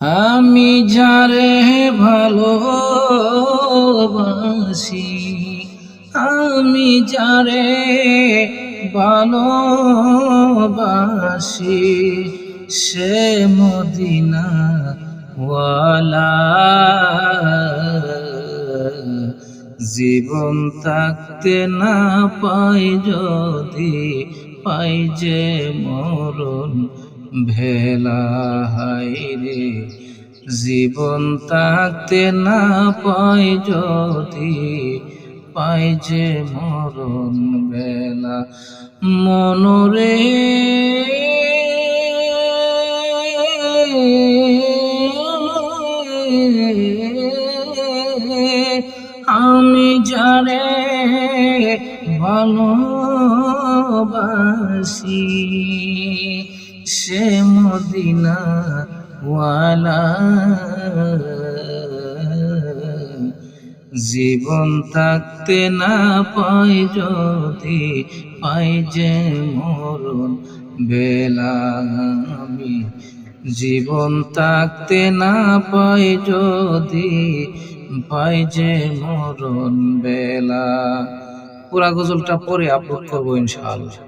আমি যারে ভালোবাসি, আমি যারে ভালোবাসি, সে মদিনা ওয়ালা। জীবন থাকতে না পাই যদি, পাই যে মরণ ভেলা। হায়রে জীবন থাকতে না পাই যদি, পাই যে মরণ বেলা। মনরে আমি যারে ভালোবাসি, সে মদিনা ওয়ালা। জীবন থাকতে না পাই যদি, পাই যে মরণ বেলা। আমি জীবন থাকতে না পাই যদি, পাই যে মরণ বেলা। পুরা গজলটা পরে আপলোড করবো ইনশাআল্লাহ।